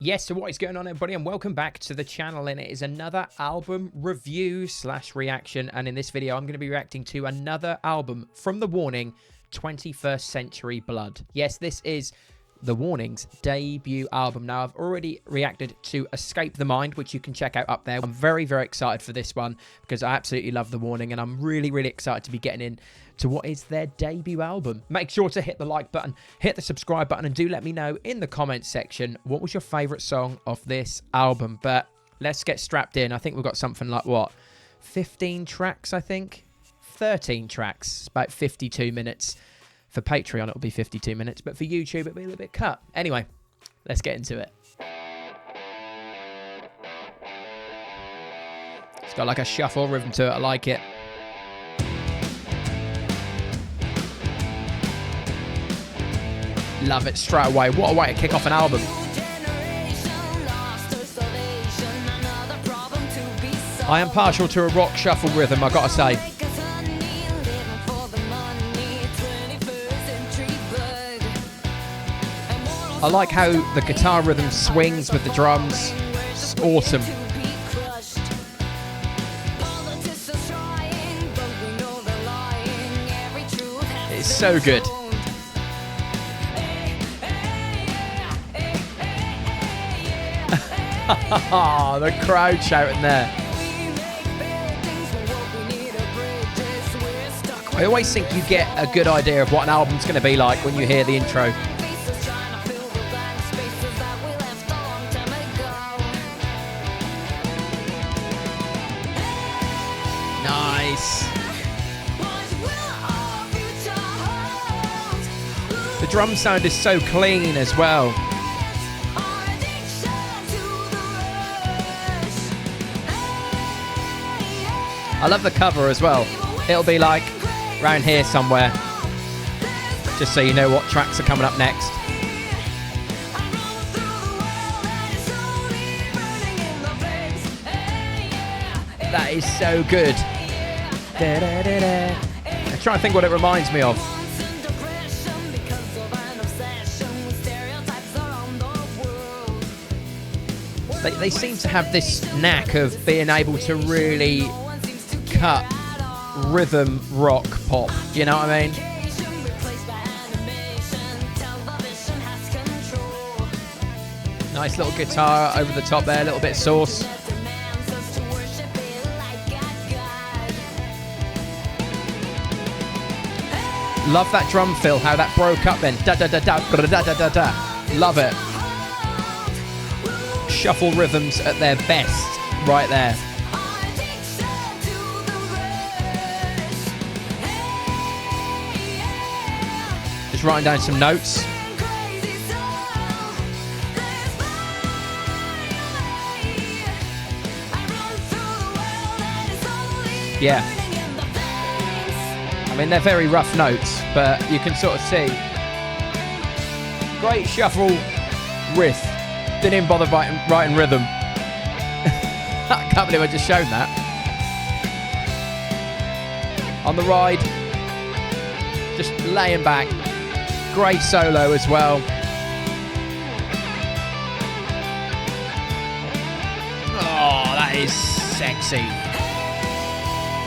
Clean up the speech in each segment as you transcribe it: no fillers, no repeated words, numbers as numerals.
Yes, so what is going on, everybody, and welcome back to the channel. And it is another album review slash reaction, and in this video I'm going to be reacting to another album from The Warning, 21st Century Blood. Yes, this is The Warning's debut album. Now, I've already reacted to Escape the Mind, which you can check out up there. I'm very, very excited for this one because I absolutely love The Warning, and I'm really, really excited to be getting in to what is their debut album. Make sure to hit the like button, hit the subscribe button, and do let me know in the comments section what was your favourite song of this album. But let's get strapped in. I think we've got something like, what, 15 tracks, I think? 13 tracks, about 52 minutes. For Patreon, it'll be 52 minutes, but for YouTube, it'll be a little bit cut. Anyway, let's get into it. It's got like a shuffle rhythm to it. I like it. Love it straight away. What a way to kick off an album. I am partial to a rock shuffle rhythm, I gotta say. I like how the guitar rhythm swings with the drums. It's awesome. It's so good. The crowd shouting there. I always think you get a good idea of what an album's going to be like when you hear the intro. Nice. The drum sound is so clean as well. I love the cover as well. It'll be like around here somewhere, just so you know what tracks are coming up next. That is so good. I'm trying to think what it reminds me of. They seem to have this knack of being able to really cut rhythm rock pop. Do you know what I mean? Nice little guitar over the top there, a little bit of sauce. Love that drum fill, how that broke up then. Da da da da da da da da da. Love it. Shuffle rhythms at their best, right there. Just writing down some notes. Yeah. I mean, they're very rough notes, but you can sort of see. Great shuffle riff. Didn't even bother writing rhythm. I can't believe I just shown that. On the ride, just laying back. Great solo as well. Oh, that is sexy.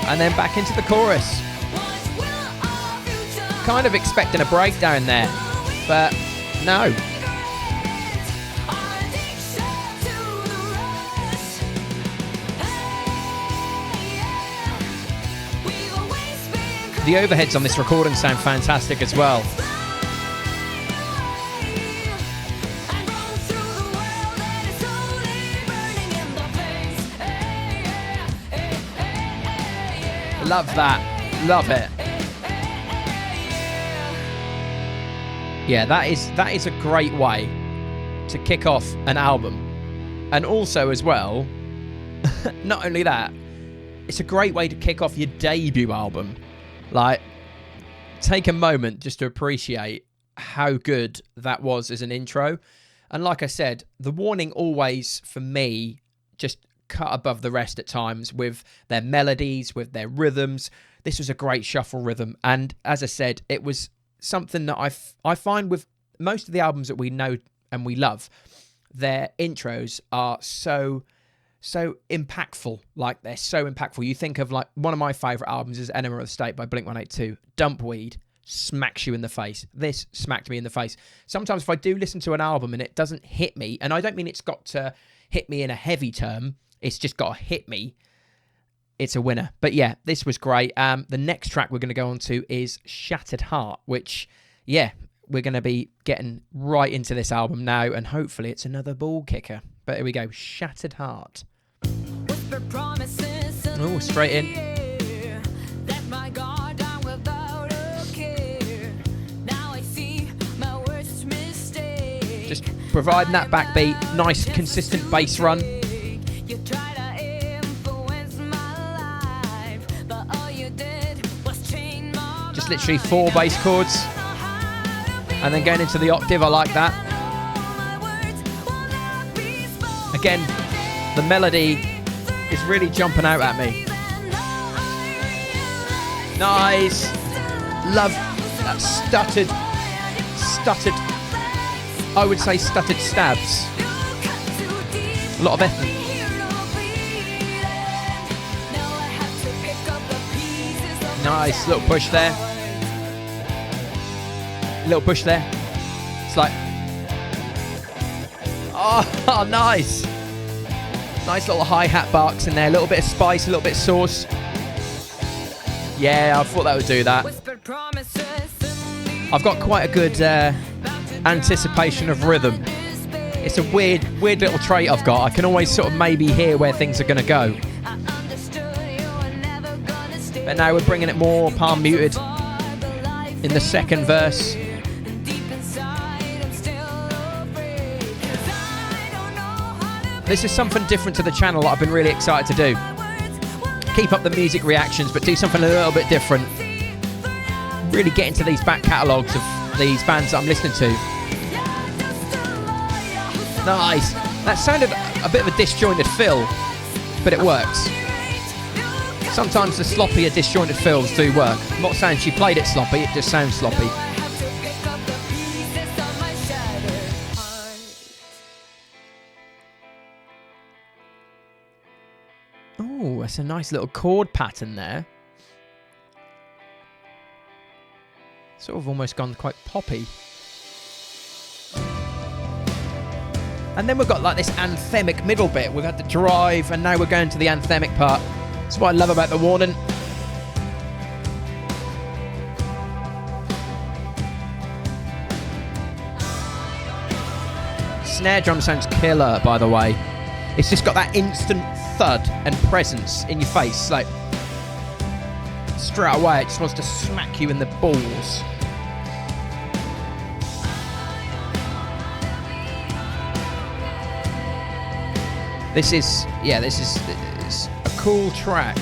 And then back into the chorus. Kind of expecting a breakdown there, but no. The overheads on this recording sound fantastic as well. Love that. Love it. Yeah, that is a great way to kick off an album. And also as well, not only that, it's a great way to kick off your debut album. Like, take a moment just to appreciate how good that was as an intro. And like I said, The Warning always, for me, just cut above the rest at times with their melodies, with their rhythms. This was a great shuffle rhythm. And as I said, it was something that I find with most of the albums that we know and we love, their intros are so impactful. Like, they're so impactful. You think of, like, one of my favourite albums is Enema of the State by Blink-182. Dumpweed smacks you in the face. This smacked me in the face. Sometimes if I do listen to an album and it doesn't hit me, and I don't mean it's got to hit me in a heavy term, it's just got to hit me, it's a winner. But yeah, this was great. The next track we're going to go on to is Shattered Heart, which, yeah, we're going to be getting right into this album now, and hopefully it's another ball kicker. But here we go, Shattered Heart. Oh, straight in. Just providing that backbeat, nice consistent bass run. Just literally 4 bass chords. And then going into the octave, I like that. Again, the melody is really jumping out at me. Nice. Love that stuttered, I would say stuttered stabs. A lot of effort. Nice, little push there. Little push there. It's like, oh, nice. Nice little hi-hat barks in there. A little bit of spice, a little bit of sauce. Yeah, I thought that would do that. I've got quite a good anticipation of rhythm. It's a weird little trait I've got. I can always sort of maybe hear where things are going to go. But now we're bringing it more palm muted in the second verse. This is something different to the channel that I've been really excited to do. Keep up the music reactions, but do something a little bit different. Really get into these back catalogues of these bands that I'm listening to. Nice. That sounded a bit of a disjointed fill, but it works. Sometimes the sloppier disjointed fills do work. I'm not saying she played it sloppy, it just sounds sloppy. Oh, that's a nice little chord pattern there. Sort of almost gone quite poppy. And then we've got like this anthemic middle bit. We've had the drive and now we're going to the anthemic part. That's what I love about the Warning. Snare drum sounds killer, by the way. It's just got that instant thud and presence in your face. Like, straight away, it just wants to smack you in the balls. This is a cool track.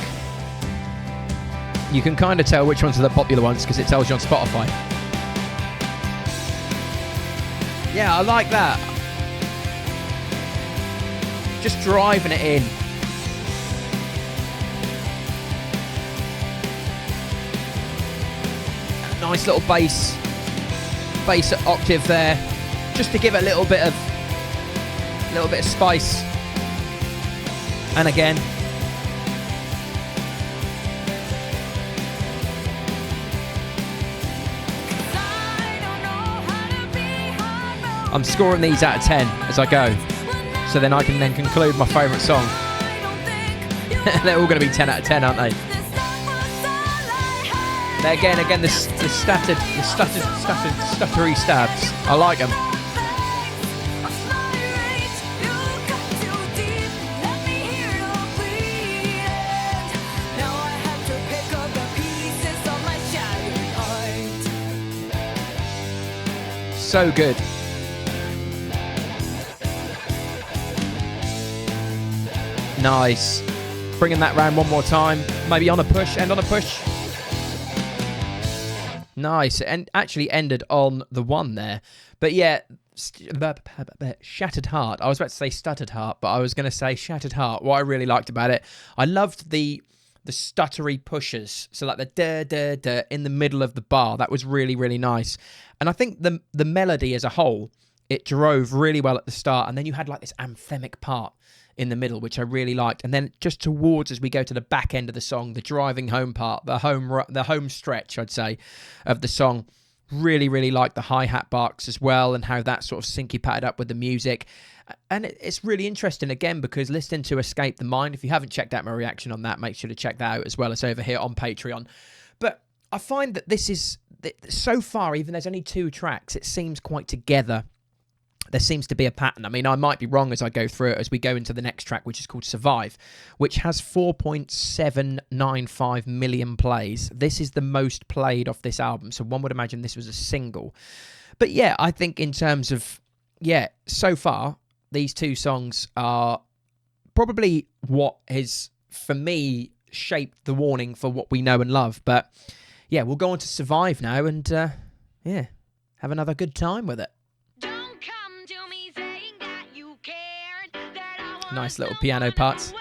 You can kind of tell which ones are the popular ones because it tells you on Spotify. Yeah, I like that. Just driving it in. Nice little bass octave there, just to give it a little bit of spice. And again, I'm scoring these out of 10 as I go, so then I can then conclude my favourite song. They're all going to be 10 out of 10, aren't they? Again, the stuttery stabs. I like them. So good. Nice. Bringing that round one more time. Maybe on a push, end on a push. Nice. And actually ended on the one there. But yeah, Shattered Heart. I was about to say Stuttered Heart, but I was going to say Shattered Heart. What I really liked about it, I loved the stuttery pushes. So like the da in the middle of the bar. That was really, really nice. And I think the melody as a whole it drove really well at the start, and then you had like this anthemic part in the middle, which I really liked. And then just towards, as we go to the back end of the song, the driving home part, the home stretch, I'd say, of the song, really liked the hi-hat barks as well, and how that sort of syncy patted up with the music. And it's really interesting, again, because listening to Escape the Mind, if you haven't checked out my reaction on that, make sure to check that out as well. It's over here on Patreon. But I find that this is, so far, even there's only 2 tracks, it seems quite together. There seems to be a pattern. I mean, I might be wrong as I go through it, as we go into the next track, which is called Survive, which has 4.795 million plays. This is the most played off this album, so one would imagine this was a single. But yeah, I think in terms of, so far, these 2 songs are probably what has, for me, shaped the Warning for what we know and love. But yeah, we'll go on to Survive now and, have another good time with it. Nice little piano parts.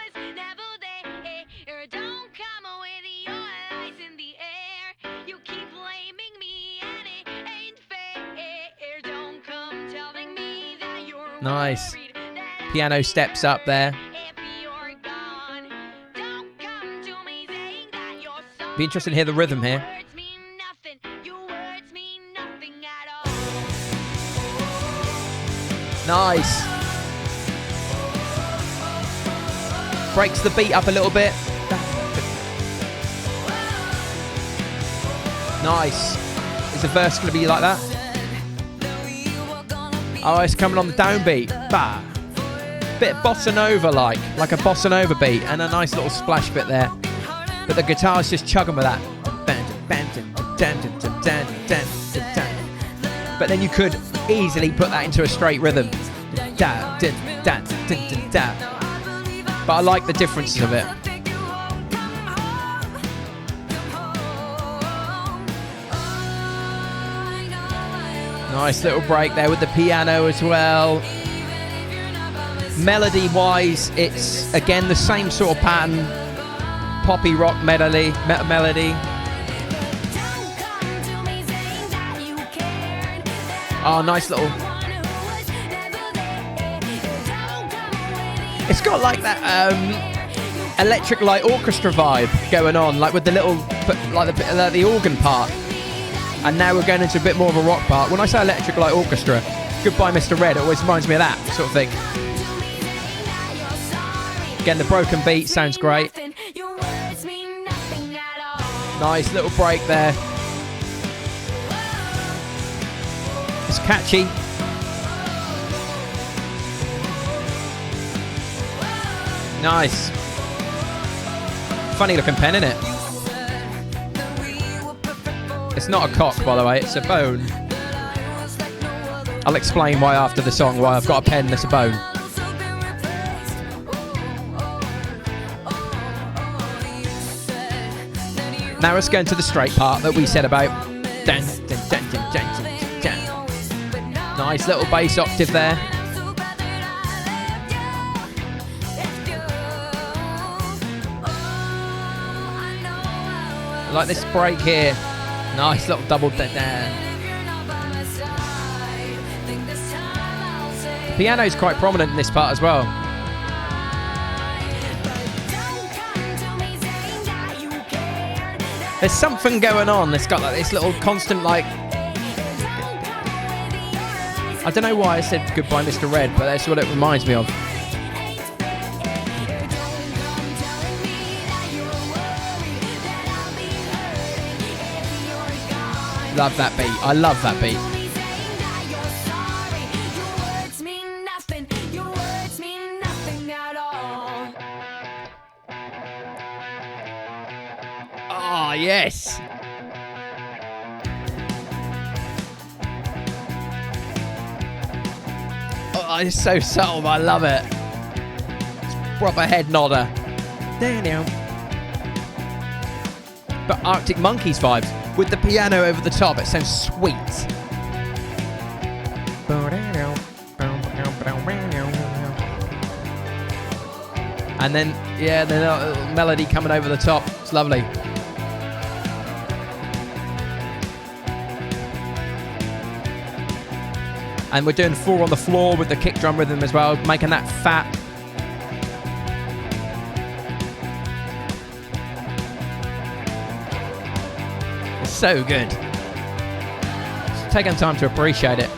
Nice. Piano steps up there. Be interested to hear the rhythm here. Nice. Breaks the beat up a little bit. Nice. Is the verse going to be like that? Oh, it's coming on the downbeat. Bah. Bit bossa nova like a bossa nova beat, and a nice little splash bit there. But the guitar's just chugging with that. But then you could easily put that into a straight rhythm. But I like the differences of it. Nice little break there with the piano as well. Melody-wise, it's again the same sort of pattern. Poppy rock melody. Oh, nice little. It's got like that electric light orchestra vibe going on, like with the little, like the organ part. And now we're going into a bit more of a rock part. When I say electric light orchestra, Goodbye Mr. Red, it always reminds me of that sort of thing. Again, the broken beat sounds great. Nice little break there. It's catchy. Nice. Funny looking pen, isn't it? It's not a cock, by the way, it's a bone. I'll explain why after the song, why I've got a pen that's a bone. Now let's go into the straight part that we said about. Nice little bass octave there. I like this break here. Nice little double down. Piano's quite prominent in this part as well. There's something going on. It's got like this little constant like. I don't know why I said Goodbye Mr. Red, but that's what it reminds me of. Love that beat. I love that beat. Oh, yes. Oh, it's so subtle, but I love it. It's proper head nodder. But Arctic Monkeys vibes. With the piano over the top, it sounds sweet. And then, yeah, the melody coming over the top. It's lovely. And we're doing 4 on the floor with the kick drum rhythm as well, making that fat. It's so good. Just taking time to appreciate it.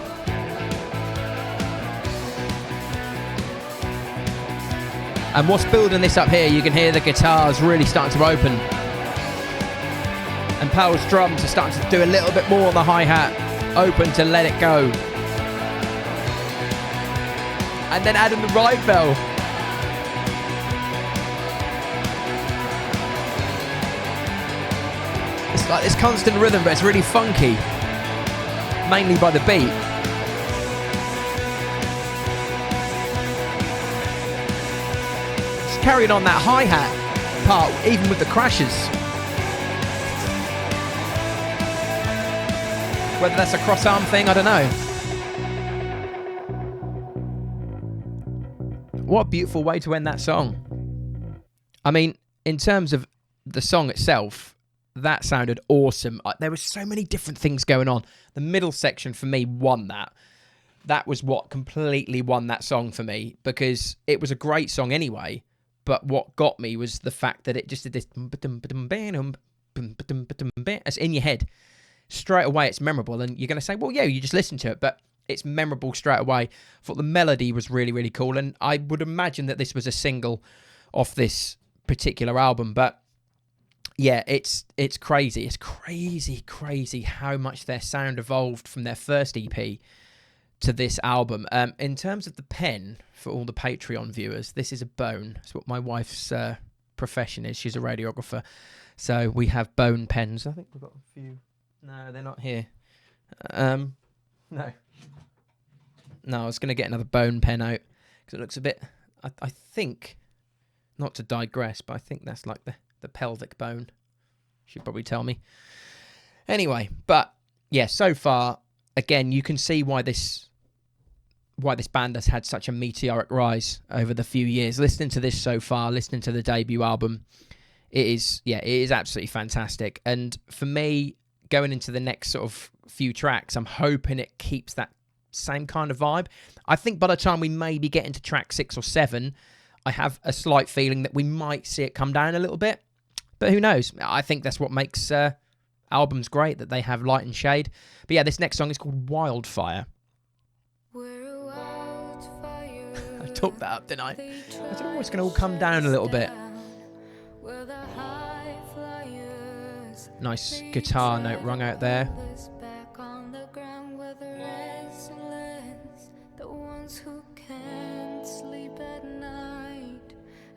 And what's building this up here, you can hear the guitars really starting to open. And Powell's drums are starting to do a little bit more on the hi-hat, open to let it go. And then adding the ride bell. It's like this constant rhythm, but it's really funky. Mainly by the beat. It's carrying on that hi-hat part, even with the crashes. Whether that's a cross-arm thing, I don't know. What a beautiful way to end that song. I mean, in terms of the song itself, that sounded awesome. There were so many different things going on. The middle section for me won that. That was what completely won that song for me, because it was a great song anyway, but what got me was the fact that it just did this... It's in your head. Straight away, it's memorable, and you're going to say, well, yeah, you just listen to it, but it's memorable straight away. I thought the melody was really, really cool, and I would imagine that this was a single off this particular album, but yeah, it's crazy. It's crazy how much their sound evolved from their first EP to this album. In terms of the pen, for all the Patreon viewers, this is a bone. It's what my wife's profession is. She's a radiographer, so we have bone pens. I think we've got a few. No, they're not here. No, I was going to get another bone pen out because it looks a bit, I think, not to digress, but I think that's like the pelvic bone. Should probably tell me. Anyway, but yeah, so far, again, you can see why this band has had such a meteoric rise over the few years. Listening to this so far, listening to the debut album, it is absolutely fantastic. And for me, going into the next sort of few tracks, I'm hoping it keeps that same kind of vibe. I think by the time we maybe get into track 6 or 7, I have a slight feeling that we might see it come down a little bit, but who knows? I think that's what makes albums great, that they have light and shade. But yeah, this next song is called Wildfire. I talked that up, didn't I? I don't know, it's going to all come down a little bit. Nice guitar note rung out there.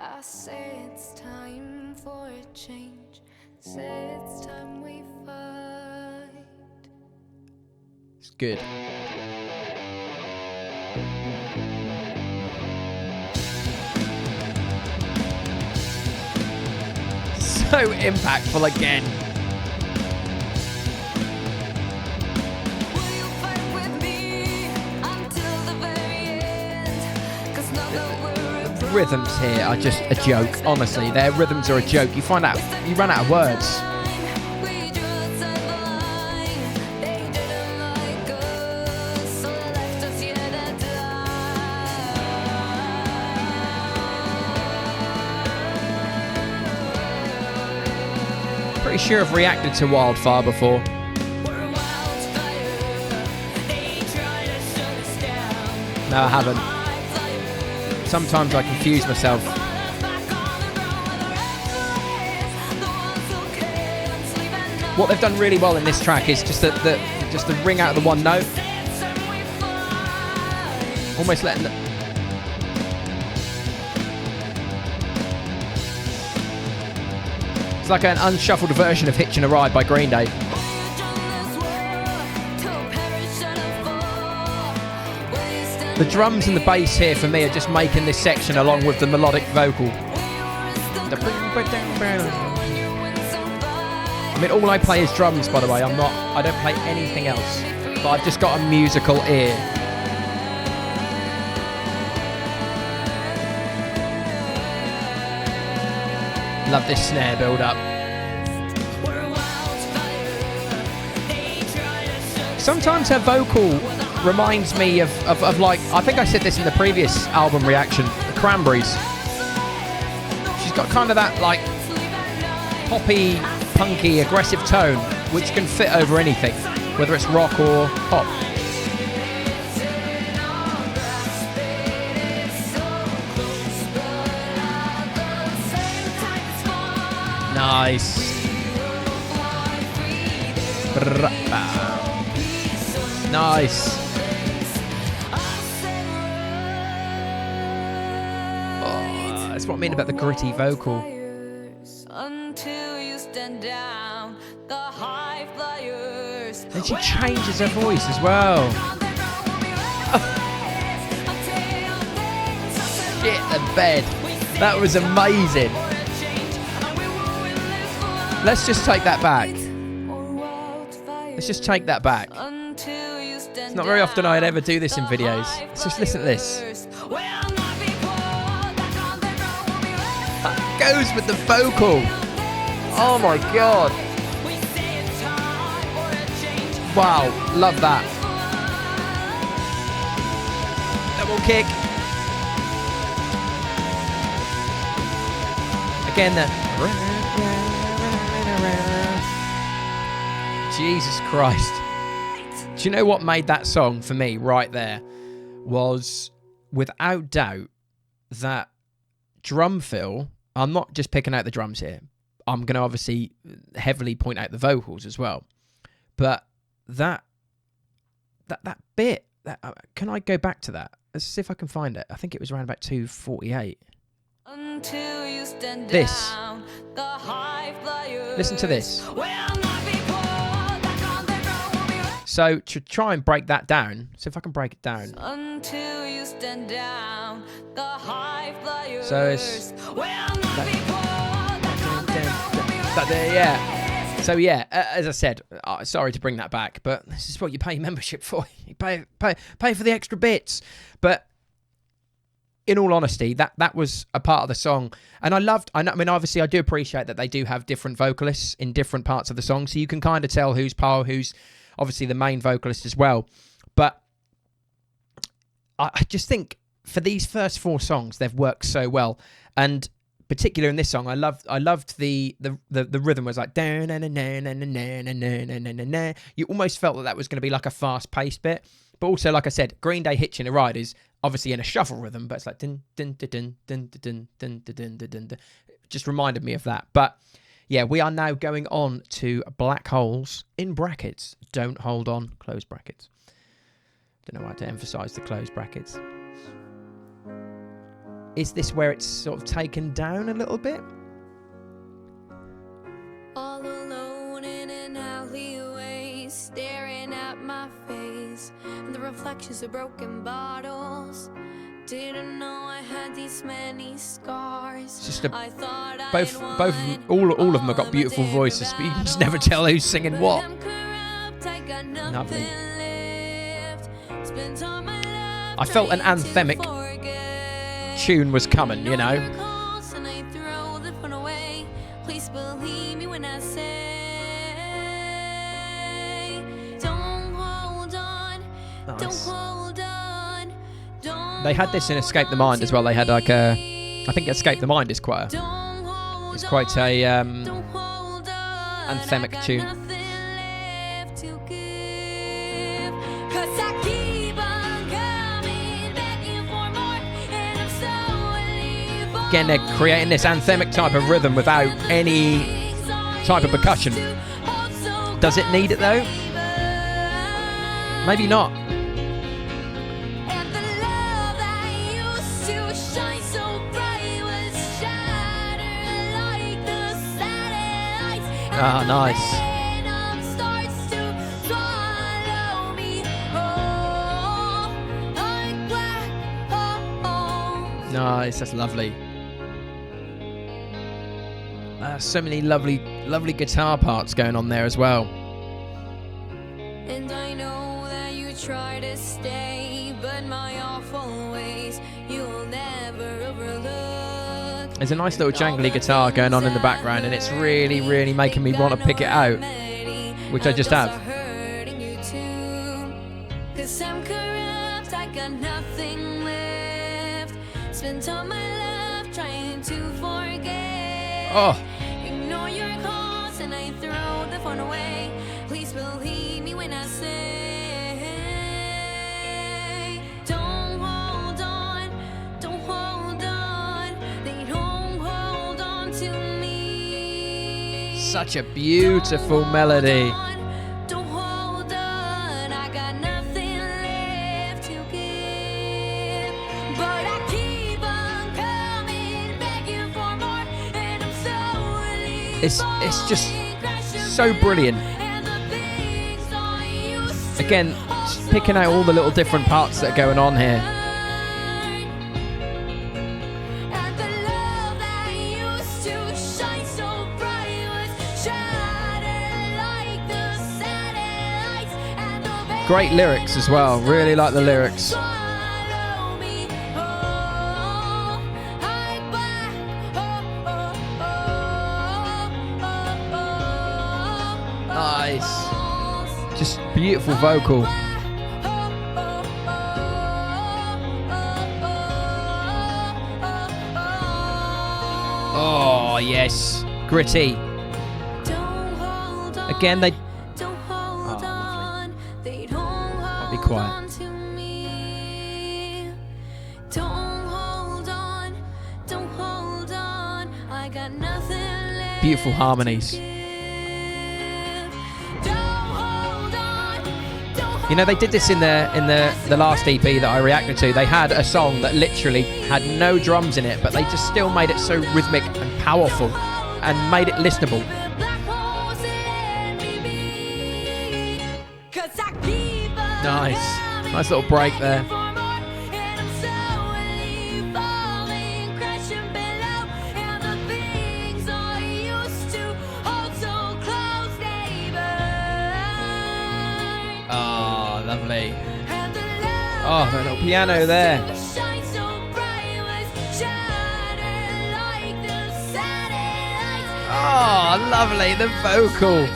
I say it's time for a change. Say it's time we fight. It's good. So impactful again. Rhythms here are just a joke, honestly. Their rhythms are a joke. You run out of words. Pretty sure I've reacted to Wildfire before. No, I haven't. Sometimes I confuse myself. What they've done really well in this track is just the ring out of the one note. Almost letting it's like an unshuffled version of Hitchin' a Ride by Green Day. The drums and the bass here for me are just making this section along with the melodic vocal. I mean, all I play is drums, by the way. I don't play anything else. But I've just got a musical ear. Love this snare build up. Sometimes her vocal reminds me of like, I think I said this in the previous album reaction, the Cranberries. She's got kind of that like poppy, punky, aggressive tone, which can fit over anything, whether it's rock or pop. Nice. Nice. Oh, that's what I mean about the gritty vocal. Until you stand down, the high flyers. And she changes her voice as well. Shit the bed. That was amazing. Let's just take that back. Let's just take that back. It's not very often I'd ever do this in videos. Let's just listen to this. That goes with the vocal. Oh my god. Wow, love that. Double kick. Again, the... Jesus Christ. Do you know what made that song for me right there? Was without doubt that drum fill. I'm not just picking out the drums here. I'm going to obviously heavily point out the vocals as well. But that bit, can I go back to that? Let's see if I can find it. I think it was around about 2:48. Until you stand this. Down, the high flyers. Listen to this. So to try and break that down, see if I can break it down. Until you stand down, the high flyers. So it's yeah. So yeah, as I said, sorry to bring that back, but this is what you pay membership for. You pay for the extra bits. But in all honesty, that was a part of the song, and I mean, obviously, I do appreciate that they do have different vocalists in different parts of the song, so you can kind of tell who's Paul, who's obviously the main vocalist as well. But I just think for these first 4 songs, they've worked so well, and particularly in this song, I loved the rhythm was like you almost felt that was going to be like a fast paced bit, but also, like I said, Green Day Hitching a Ride is obviously in a shuffle rhythm, but it's like dun dun dun dun dun dun dun dun dun dun. Just reminded me of that. But yeah, we are now going on to Black Holes in brackets. Don't hold on, close brackets. Don't know why to emphasize the close brackets. Is this where it's sort of taken down a little bit? All alone in an alleyway, staring at my face and the reflections of broken bottles. Didn't know I had these many scars. It's just all of them have got beautiful voices, but you can just never tell who's singing what. Lovely. I felt an anthemic tune was coming, you know. Nice. They had this in Escape the Mind as well. They had like I think Escape the Mind is quite a anthemic tune. Again, they're creating this anthemic type of rhythm without any type of percussion. Does it need it though? Maybe not. Ah, nice. Nice, that's lovely. So many lovely guitar parts going on there as well. And I know that you try to stay, but my awful ways you'll never overlook. There's a nice little jangly guitar going on in the background, and it's really, really making me want to pick it out, which I just have. to my love, trying to forget. Oh. Ignore your calls and I throw the phone away. Please believe me when I say, don't hold on, don't hold on. They don't hold on to me. Such a beautiful melody. Don't hold on, I got nothing left to give. But I keep on coming, begging for more, and I'm slowly It's just so brilliant. Again, just picking out all the little different parts that are going on here. And the love that used to shine so bright was shattered like the satellites. And the Great lyrics as well. Really like the lyrics. swallow me whole. I back, Nice. Just beautiful vocal. Oh, yes. Gritty. Again, they... Oh, lovely. I'll be quiet. Beautiful harmonies. You know, they did this in the last EP that I reacted to. They had a song that literally had no drums in it, but they just still made it so rhythmic and powerful and made it listenable. Nice. Nice little break there. Oh, lovely. Oh, that little piano there. Oh, lovely. The vocal.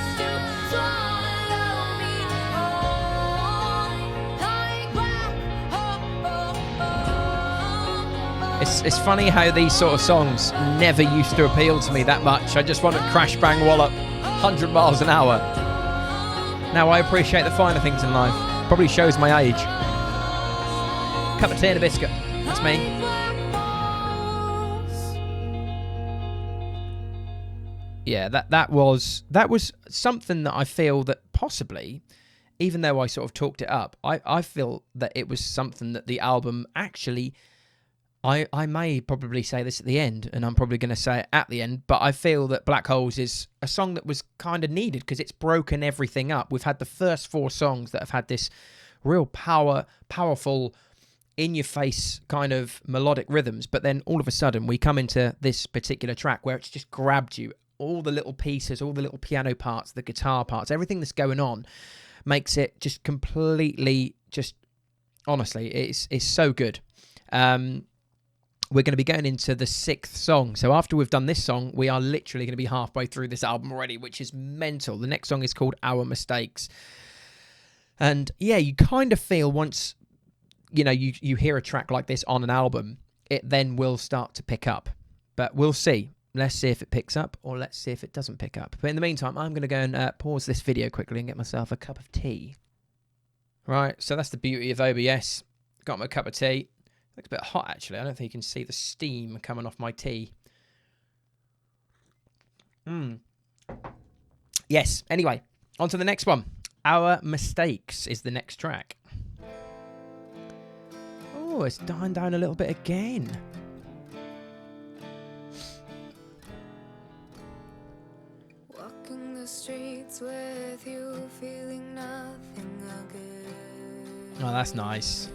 It's funny how these sort of songs never used to appeal to me that much. I just want to crash, bang, wallop 100 miles an hour. Now I appreciate the finer things in life. Probably shows my age. Cup of tea and a biscuit. That's me. Yeah, that was something that I feel that possibly, even though I sort of talked it up, I feel that it was something that the album actually... I may probably say this at the end, and I'm probably going to say it at the end, but I feel that Black Holes is a song that was kind of needed because it's broken everything up. We've had the first 4 songs that have had this real powerful, in-your-face kind of melodic rhythms, but then all of a sudden we come into this particular track where it's just grabbed you. All the little pieces, all the little piano parts, the guitar parts, everything that's going on makes it just completely, just honestly, it's so good. We're going to be going into the 6th song. So after we've done this song, we are literally going to be halfway through this album already, which is mental. The next song is called Our Mistakes. And yeah, you kind of feel once, you know, you hear a track like this on an album, it then will start to pick up. But we'll see. Let's see if it picks up or let's see if it doesn't pick up. But in the meantime, I'm going to go and pause this video quickly and get myself a cup of tea. Right, so that's the beauty of OBS. Got my cup of tea. Looks a bit hot, actually. I don't think you can see the steam coming off my tea. Yes, anyway, on to the next one. Our Mistakes is the next track. Oh, it's dying down a little bit again. Walking the streets with you, feeling nothing again. Oh, that's nice.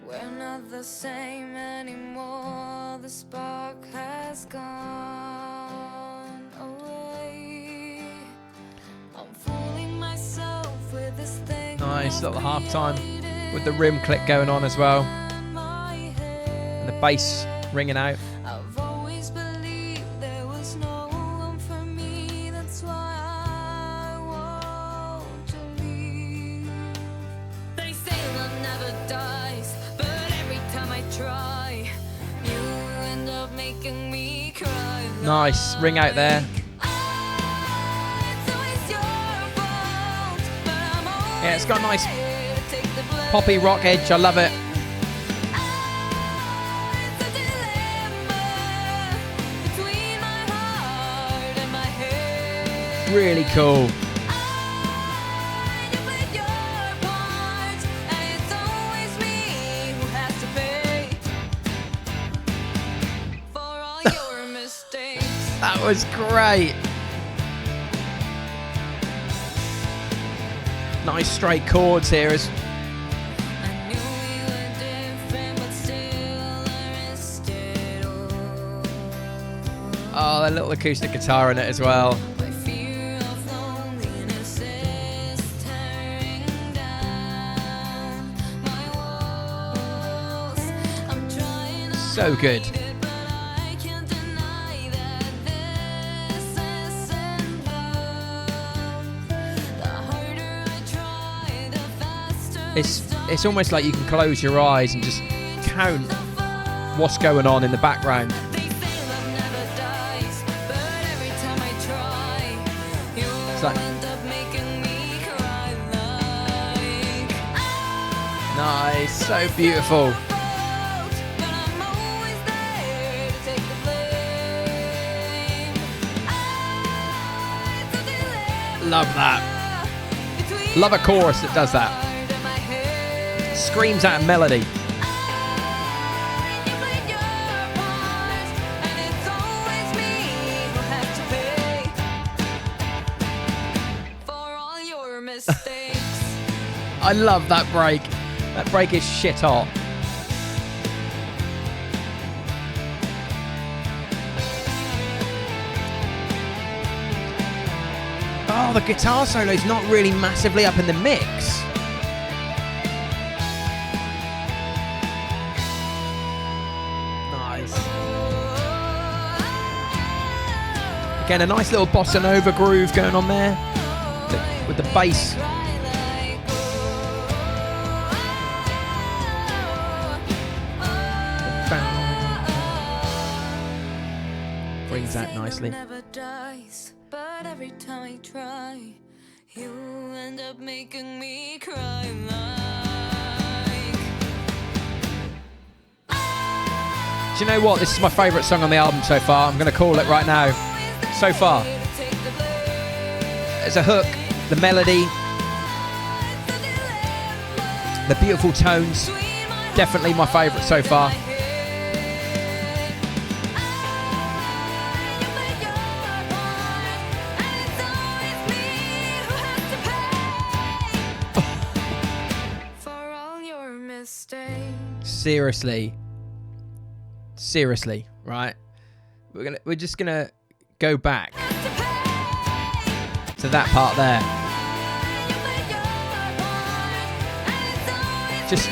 We're not the same anymore. The spark has gone away. I'm fooling myself with this thing. Nice little halftime with the rim click going on as well. And the bass ringing out. I've always believed there was no one for me. That's why I want to leave. They say love never dies, but every time Nice ring out there. Yeah, it's got a nice poppy rock edge. I love it. Really cool. That was great. Nice straight chords here. Oh, a little acoustic guitar in it as well. So good. It's almost like you can close your eyes and just count what's going on in the background. It's like, nice, so beautiful. Love that. Love a chorus that does that. Screams out a melody. I love that break. That break is shit hot. Oh, the guitar solo is not really massively up in the mix. Again, a nice little bossa nova groove going on there with the bass. Brings that nicely. Never dies, but every time I try, you end up making me cry like. Do you know what? This is my favourite song on the album so far. I'm going to call it right now. So far, there's a hook, the melody, the beautiful tones, definitely my favourite so far. Seriously, right? We're just gonna go back to that part there. Just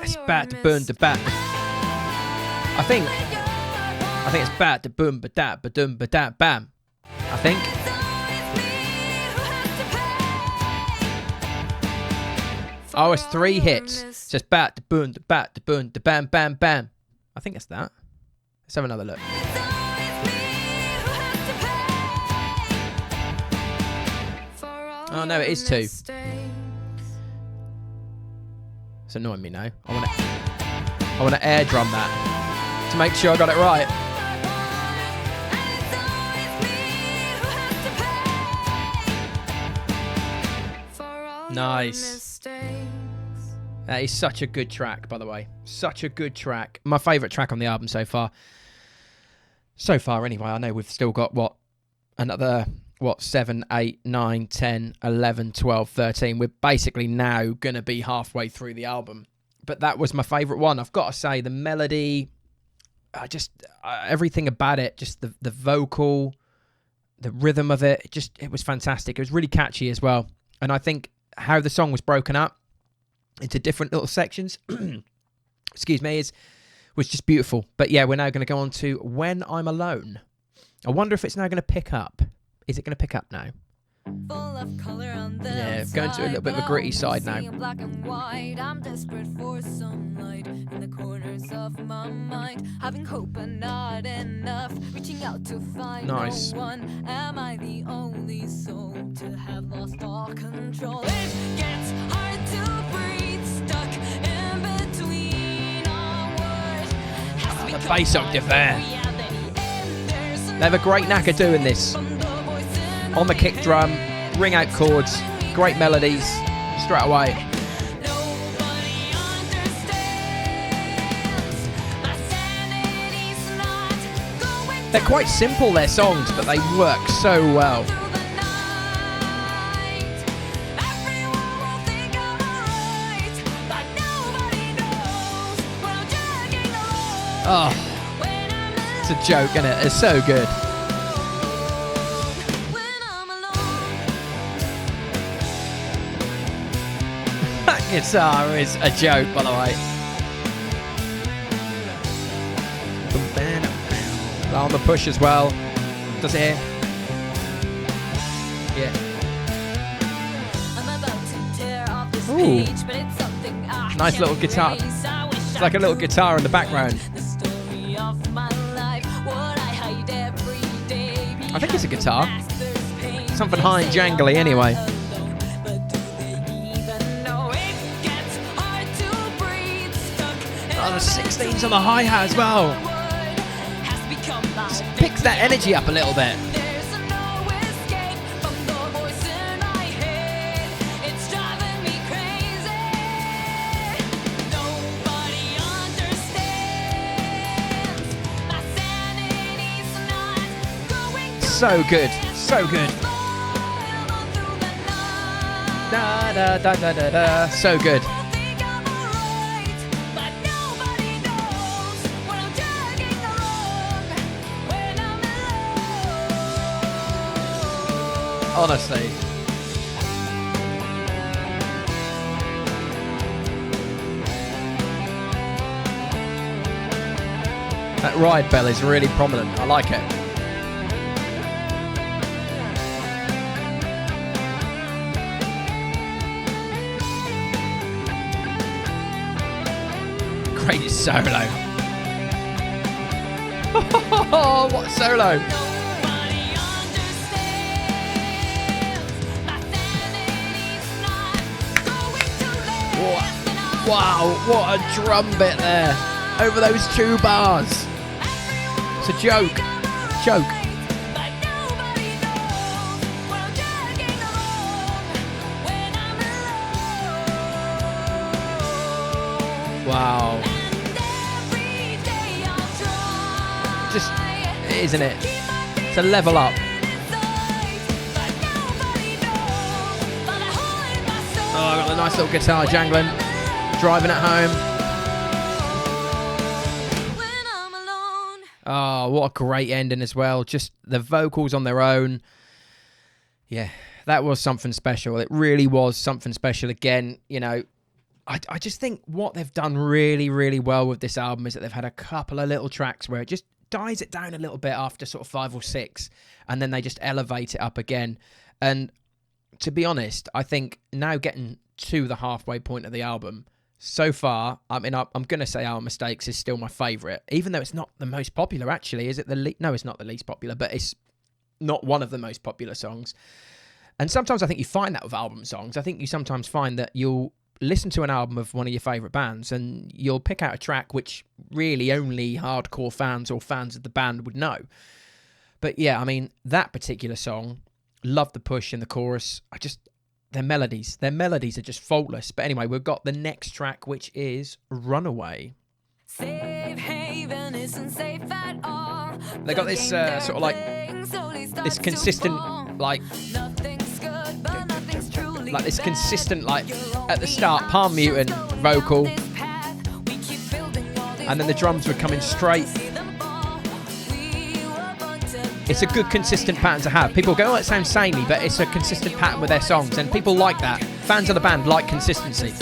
it's bad to burn the bat. I think it's bad to boom ba da ba dum ba da bam. I think. Oh, it's 3 hits. It's just bat to boom the bat to boom the bam bam bam. I think it's that. Let's have another look. Oh no, it is 2. It's annoying me now. I want to air drum that to make sure I got it right. Nice. That is such a good track, by the way. Such a good track. My favourite track on the album so far. So far, anyway. I know we've still got, another 7, 8, 9, 10, 11, 12, 13. We're basically now going to be halfway through the album. But that was my favourite one. I've got to say, the melody, everything about it, just the vocal, the rhythm of it, it was fantastic. It was really catchy as well. And I think how the song was broken up into different little sections, excuse me, was just beautiful. But yeah, we're now going to go on to When I'm Alone. I wonder if it's now going to pick up. Is it going to pick up now? Full of color on the Yeah, going to a little bit of a gritty side now. Black and white, I'm desperate for some light in the corners of my mind. Having hope but not enough, reaching out to find Nice. no one. Am I the only soul to have lost all control? It gets hard to breathe, stuck in between our words. The bass octave there. They have a great knack of doing this. On the kick drum, ring out chords, great melodies, straight away. They're quite simple, their songs, but they work so well. Oh, it's a joke, isn't it? It's so good. That guitar is a joke, by the way. On the push as well. Does it here? Yeah. Ooh. Nice little guitar. It's like a little guitar in the background. I think it's a guitar. Something high and jangly anyway. Oh, the 16s on the hi-hat as well. Just picks that energy up a little bit. So good, so good. Da da da da da da. So good. Honestly. That ride bell is really prominent. I like it. Great solo. Oh, what a solo. Wow, what a drum bit there. Over those 2 bars. It's a joke. Joke. Wow. Just, isn't it? It's a level up. Oh, I got the nice little guitar jangling. Driving at home. Oh, what a great ending as well. Just the vocals on their own. Yeah, that was something special. It really was something special. Again, you know, I just think what they've done really, really well with this album is that they've had a couple of little tracks where it just dies it down a little bit after sort of 5 or 6, and then they just elevate it up again. And to be honest, I think now getting to the halfway point of the album, so far, I mean, I'm going to say Our Mistakes is still my favourite, even though it's not the most popular, actually. Is it no, it's not the least popular, but it's not one of the most popular songs. And sometimes I think you find that with album songs. I think you sometimes find that you'll listen to an album of one of your favourite bands and you'll pick out a track which really only hardcore fans or fans of the band would know. But yeah, I mean, that particular song, love the push in the chorus. Their melodies are just faultless. But anyway, we've got the next track, which is Runaway. Safe haven isn't safe at all. They got this sort of like this consistent like this consistent like at the start palm muting vocal, and then the drums would come in straight. It's a good consistent pattern to have. People go, oh, it sounds samey, but it's a consistent pattern with their songs, and people like that. Fans of the band like consistency.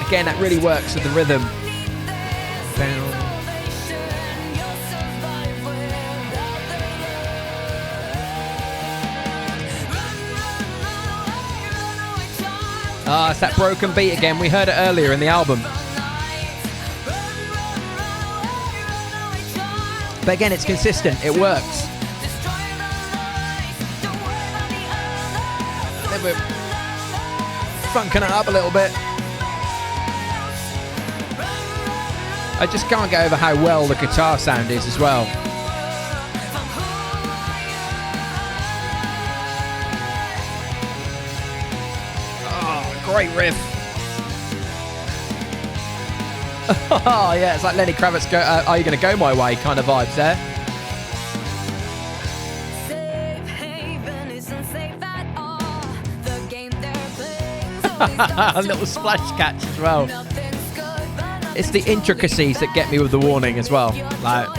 Again, that really works with the rhythm. Down. Ah, it's that broken beat again. We heard it earlier in the album. But again, it's consistent. It works. Then we're funking it up a little bit. I just can't get over how well the guitar sound is as well. Oh, great riff. Oh yeah, it's like Lenny Kravitz go, are you going to go my way kind of vibes there. A little splash catch as well. It's the intricacies that get me with the warning as well. Like,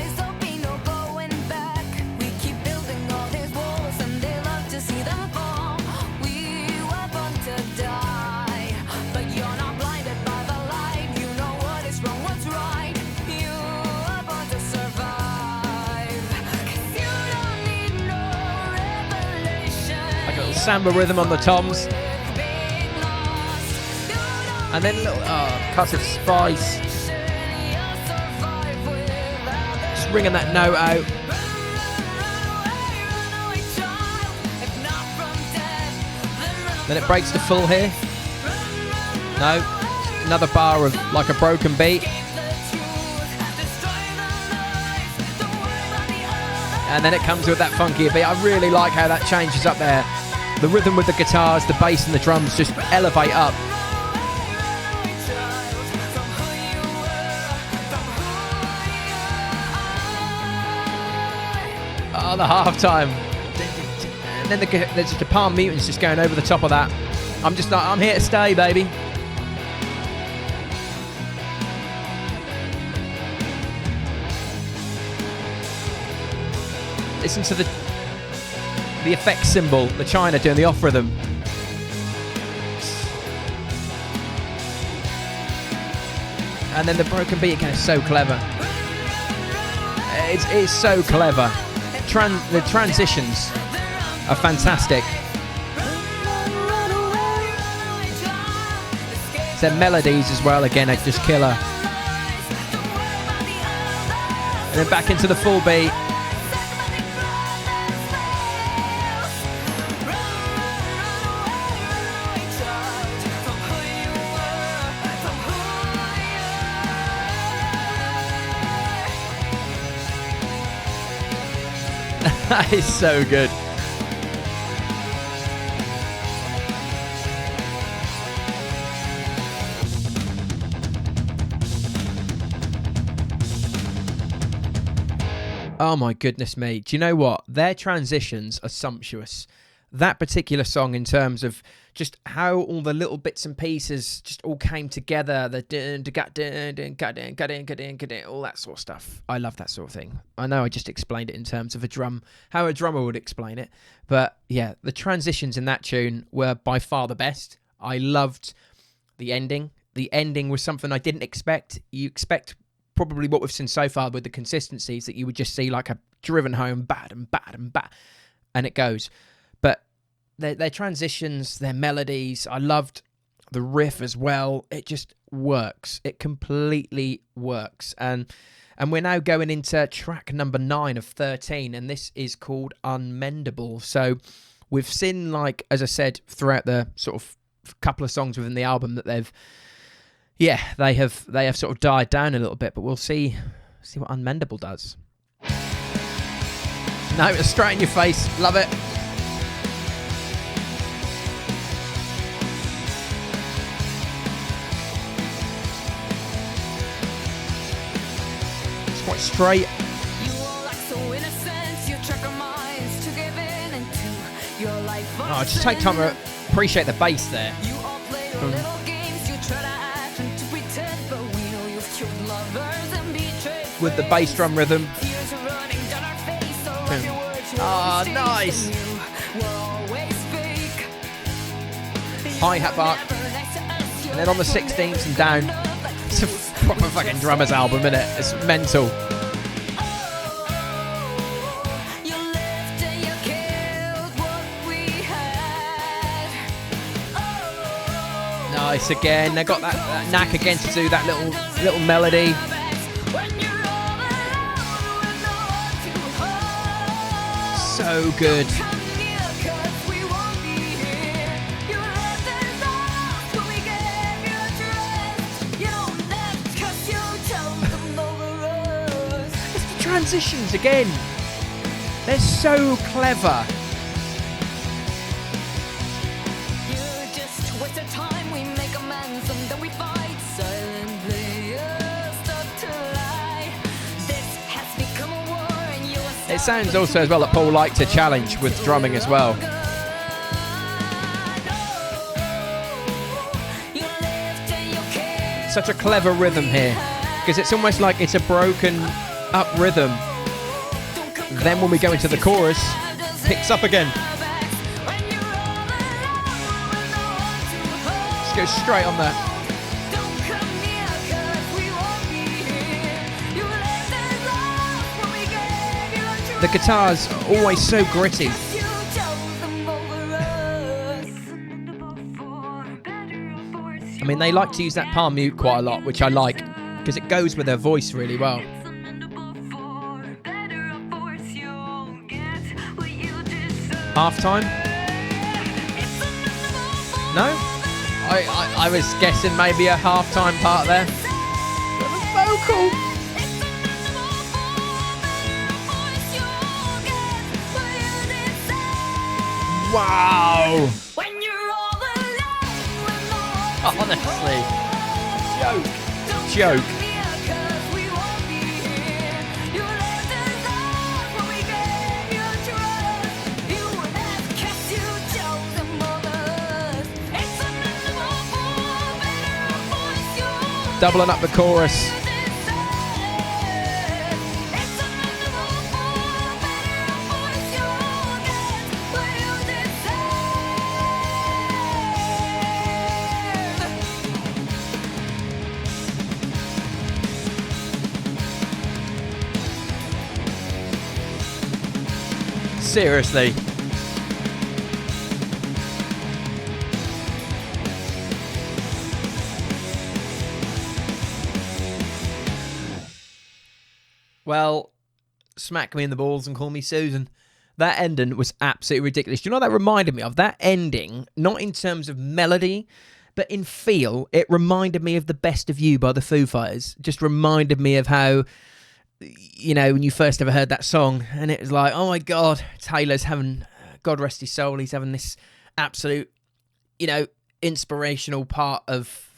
like a little samba rhythm on the toms. And then a little cuts of spice. Just ringing that note out. Then it breaks to full here. No. Another bar of like a broken beat. And then it comes with that funky beat. I really like how that changes up there. The rhythm with the guitars, the bass and the drums just elevate up. Oh, the halftime. And then there's the Palm Mutants just going over the top of that. I'm just like, I'm here to stay, baby. Listen to the effects symbol, the China doing the off rhythm. And then the broken beat again is so clever. It's so clever. The transitions are fantastic. Their melodies as well, again, are just killer. And then back into the full beat. That is so good. Oh my goodness me. Do you know what? Their transitions are sumptuous. That particular song, in terms of just how all the little bits and pieces just all came together, the all that sort of stuff. I love that sort of thing. I know I just explained it in terms of how a drummer would explain it. But yeah, the transitions in that tune were by far the best. I loved the ending. The ending was something I didn't expect. You expect probably what we've seen so far with the consistencies, that you would just see like a driven home, bad and bad and bad, and it goes. But their transitions, their melodies, I loved the riff as well. It just works. It completely works. And we're now going into track number 9 of 13, and this is called Unmendable. So we've seen, like, as I said, throughout the sort of couple of songs within the album, that they have sort of died down a little bit, but we'll see what Unmendable does. No, it's straight in your face. Love it. It's quite straight. Oh, just take time to appreciate the bass there. With the bass drum rhythm. Ah, nice. Hi-hat part. And then on the 16th and down. It's a proper fucking drummer's album, isn't it? It's mental. nice again. They got that knack again to do that little melody. So good. It's the transitions again. They're so clever. It sounds also as well that Paul liked to challenge with drumming as well. Such a clever rhythm here, because it's almost like it's a broken up rhythm. Then when we go into the chorus, picks up again. Let's go straight on that. The guitar's always so gritty. I mean, they like to use that palm mute quite a lot, which I like, because it goes with their voice really well. Halftime? No? I was guessing maybe a halftime part there. But the vocal. Wow! Honestly, joke. Doubling up the chorus. Seriously. Well, smack me in the balls and call me Susan. That ending was absolutely ridiculous. Do you know what that reminded me of? That ending, not in terms of melody, but in feel, it reminded me of The Best of You by the Foo Fighters. Just reminded me of how, you know, when you first ever heard that song, and it was like, oh my God, Taylor's having, God rest his soul, he's having this absolute, you know, inspirational part of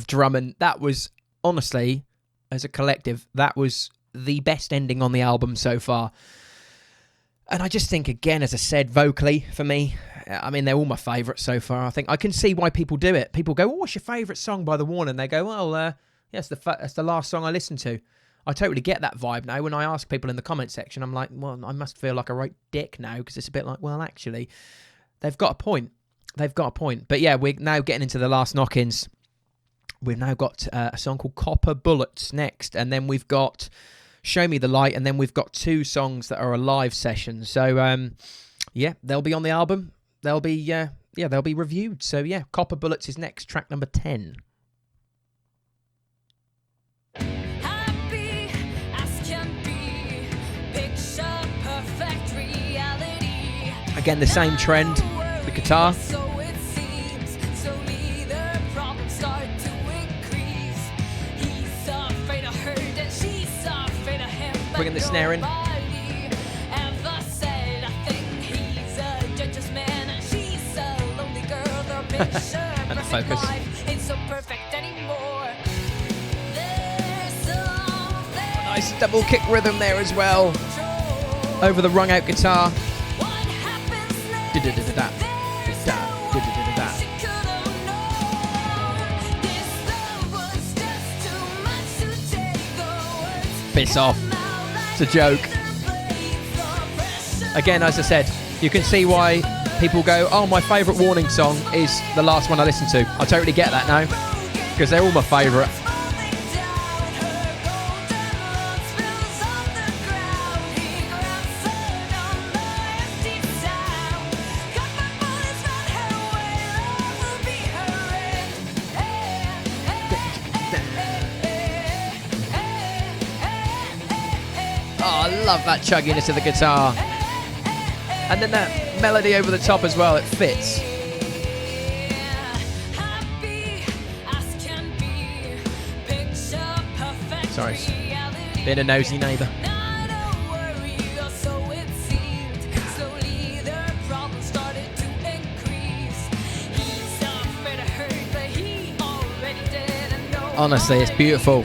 drumming. That was, honestly, as a collective, that was the best ending on the album so far. And I just think, again, as I said, vocally, for me, I mean, they're all my favourites so far. I think I can see why people do it. People go, oh, what's your favourite song by The Warning? And they go, well, yeah, that's the last song I listened to. I totally get that vibe now. When I ask people in the comment section, I'm like, well, I must feel like a right dick now, because it's a bit like, well, actually, they've got a point. They've got a point. But yeah, we're now getting into the last knock-ins. We've now got a song called Copper Bullets next, and then we've got Show Me the Light, and then we've got 2 songs that are a live session. So, yeah, they'll be on the album. They'll be, they'll be reviewed. So, yeah, Copper Bullets is next, track number 10. Happy as can be, picture perfect reality. Again, the same trend, the guitar. So it seems, slowly the problems start to increase. He's afraid of her and she's afraid of him. Bringing the snare in. Ever said I think he's a judge's man and she's a lonely girl. The picture And the perfect focus. life ain't so perfect anymore. There's something Nice double kick rhythm there as well. Over the wrung out guitar. what happens next? Da-da-da-da-da. There's Da, no da-da-da-da-da. way she could've known. This love was just too much to take the words. Piss off. It's a joke. Again, as I said, you can see why people go, oh, my favourite Warning song is the last one I listened to. I totally get that now, because they're all my favourite. Love that chugginess of the guitar. And then that melody over the top as well, it fits. Sorry, being a nosy neighbour. Honestly, it's beautiful.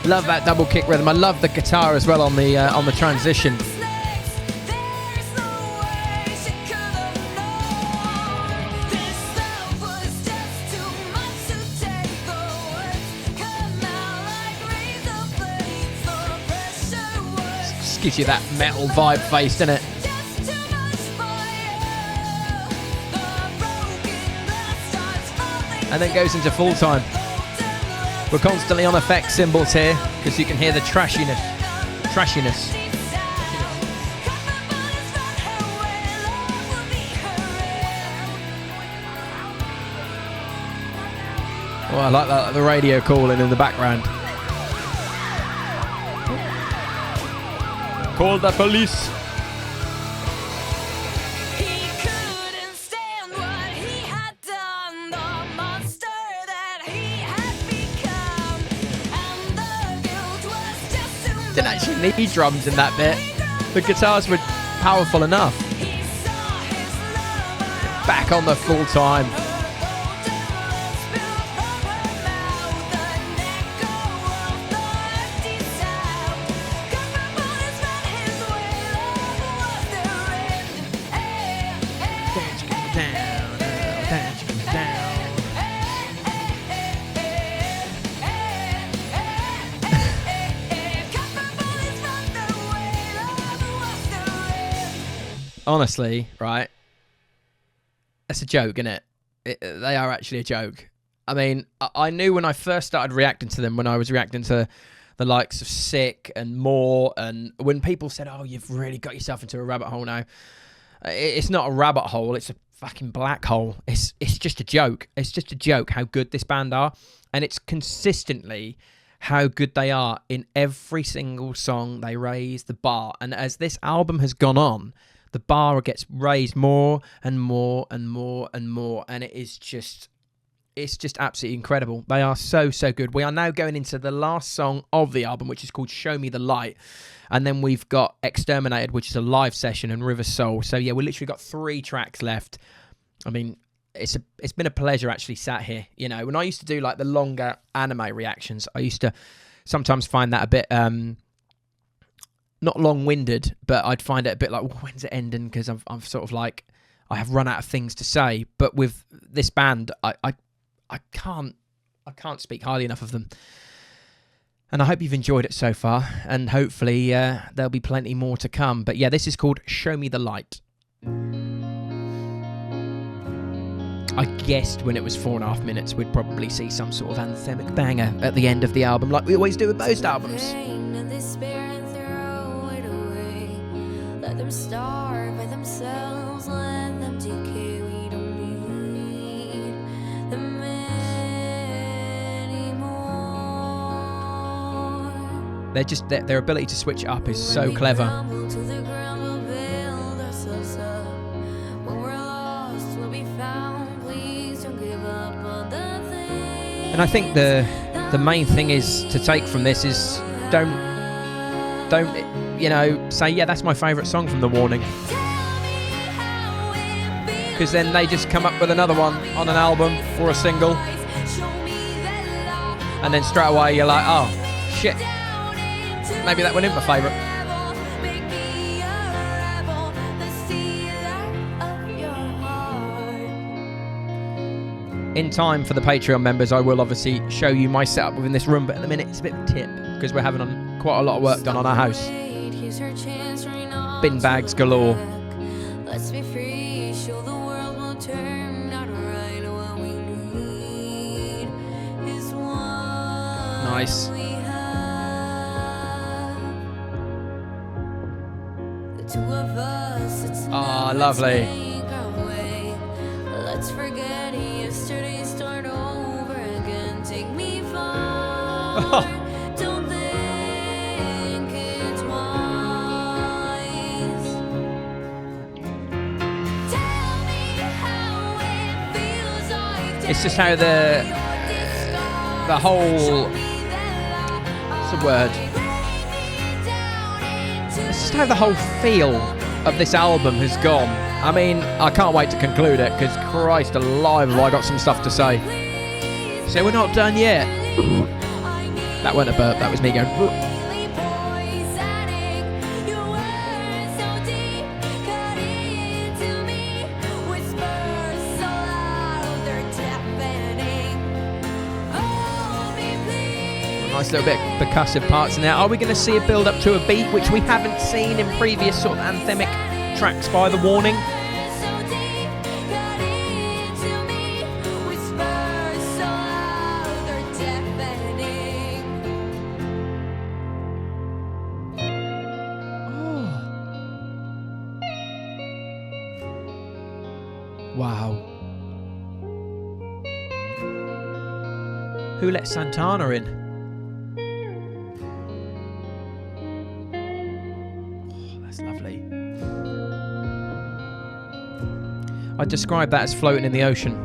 Love that double kick rhythm. I love the guitar as well on the transition. Just gives you that metal vibe face, doesn't it? And then goes into full time. We're constantly on effect symbols here because you can hear the trashiness. Oh, I like that, the radio calling in the background. Call the police. Didn't actually need drums in that bit. The guitars were powerful enough. Back on the full time. Honestly, right? It's a joke, isn't it? They are actually a joke. I mean, I knew when I first started reacting to them, when I was reacting to the likes of Sick and More, and when people said, oh, you've really got yourself into a rabbit hole now. It's not a rabbit hole, it's a fucking black hole. It's just a joke. It's just a joke how good this band are. And it's consistently how good they are in every single song. They raise the bar. And as this album has gone on, the bar gets raised more and more and more and more, and it's just absolutely incredible. They are so good. We are now going into the last song of the album, which is called Show Me the Light, and then we've got Exterminated, which is a live session, and River Soul. So yeah, we literally got 3 tracks left. I mean, it's been a pleasure actually sat here. You know, when I used to do like the longer anime reactions, I used to sometimes find that a bit not long-winded, but I'd find it a bit like, well, when's it ending? Because I'm sort of like, I have run out of things to say. But with this band, I can't speak highly enough of them. And I hope you've enjoyed it so far, and hopefully there'll be plenty more to come. But yeah, this is called Show Me the Light. I guessed when it was 4.5 minutes, we'd probably see some sort of anthemic banger at the end of the album, like we always do with most albums. Let them starve by themselves, let them decay. We don't need them anymore. They're just their ability to switch it up is so clever. And I think the main thing is to take from this is don't you know, say, yeah, that's my favourite song from The Warning. Because then they just come up with another one on an album or a single. And then straight away you're like, oh, shit. Maybe that one isn't my favourite. In time for the Patreon members, I will obviously show you my setup within this room. But at the minute, it's a bit of a tip. Because we're having quite a lot of work done on our house. Bin bags galore. Let's be free, show the world will turn out right. What we need is one. Nice. We have the two of us. Oh, lovely. Let's forget yesterday, start over again. Take me far. Don't think it's wise. Tell me how it feels like. It's just how the whole, what's the word? It's just how the whole feel of this album has gone. I mean, I can't wait to conclude it, because Christ alive, have I got some stuff to say. So we're not done yet. That wasn't a burp, that was me going. Nice little bit of percussive parts in there. Are we going to see a build up to a beat, which we haven't seen in previous sort of anthemic tracks by The Warning? Wow. Who let Santana in? Oh, that's lovely. I'd describe that as floating in the ocean.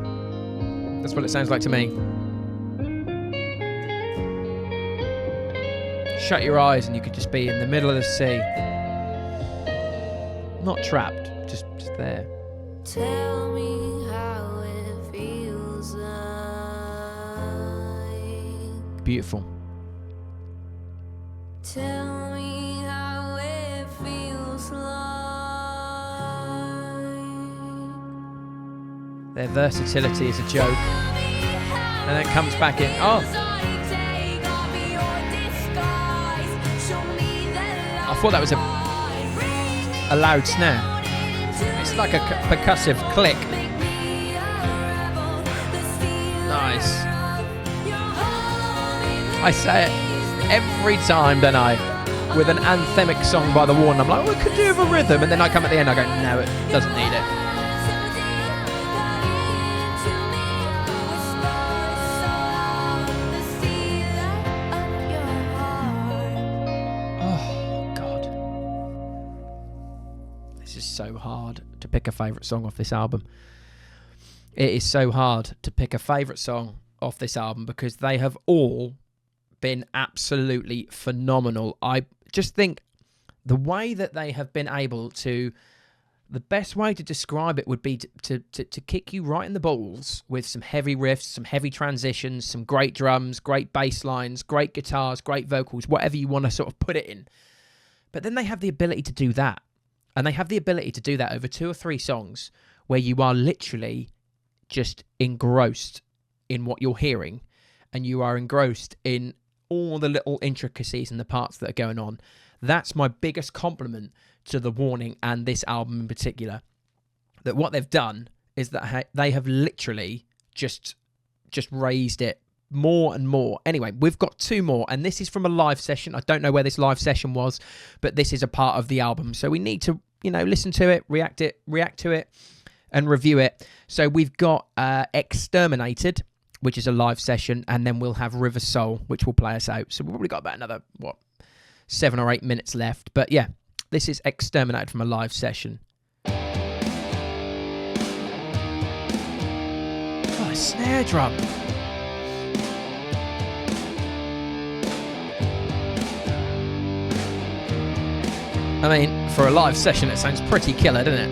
That's what it sounds like to me. Shut your eyes and you could just be in the middle of the sea. Not trapped, just there. Tell me how it feels like. Beautiful. Tell me how it feels like. Their versatility is a joke. And then it comes back in. Oh! I thought that was a loud snare. It's like a percussive click. Nice. I say it every time, don't I? With an anthemic song by The Warning, I'm like, well, it could do with a rhythm. And then I come at the end, I go, no, it doesn't need it. So hard to pick a favourite song off this album. It is so hard to pick a favourite song off this album because they have all been absolutely phenomenal. I just think the way that they have been able to, the best way to describe it would be to kick you right in the balls with some heavy riffs, some heavy transitions, some great drums, great bass lines, great guitars, great vocals, whatever you want to sort of put it in. But then they have the ability to do that. And they have the ability to do that over 2 or 3 songs where you are literally just engrossed in what you're hearing and you are engrossed in all the little intricacies and the parts that are going on. That's my biggest compliment to The Warning and this album in particular. That what they've done is that they have literally just raised it more and more. Anyway, we've got 2 more, and this is from a live session. I don't know where this live session was, but this is a part of the album, so we need to, listen to it, react to it, and review it. So we've got Exterminated, which is a live session, and then we'll have River Soul, which will play us out. So we've probably got about another 7 or 8 minutes left. But yeah, this is Exterminated from a live session. Oh, a snare drum. I mean, for a live session, it sounds pretty killer, doesn't it?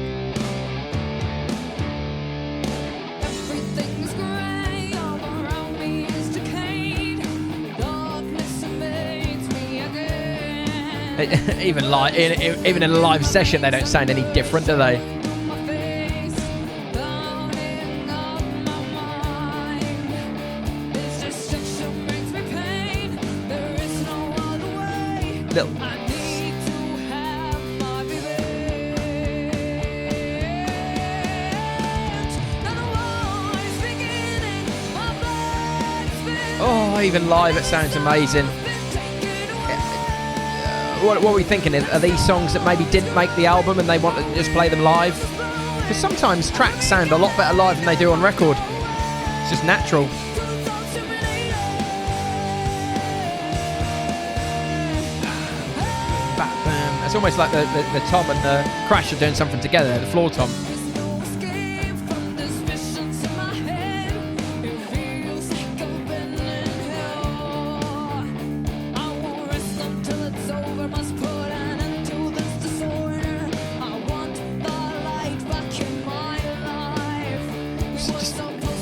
Everything's grey, all around me is decayed. Darkness invades me again. Even in a live session, they don't sound any different, do they? My face, burning up my mind. This destruction brings me pain. There is no other way. Little. Oh, even live it sounds amazing. What are we thinking? Are these songs that maybe didn't make the album and they want to just play them live? Because sometimes tracks sound a lot better live than they do on record. It's just natural. It's almost like the tom and the crash are doing something together, the floor tom.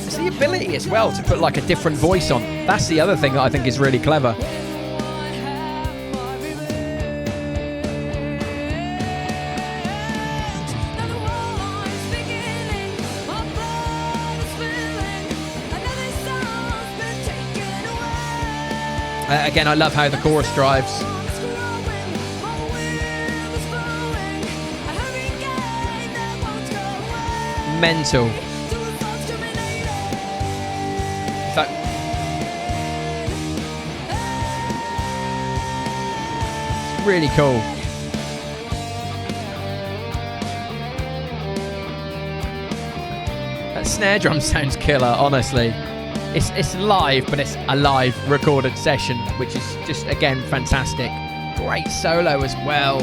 It's the ability as well to put like a different voice on. That's the other thing that I think is really clever. Again, I love how the chorus drives. Mental. It's like... It's really cool. That snare drum sounds killer, honestly. It's live, but it's a live recorded session, which is just, again, fantastic. Great solo as well.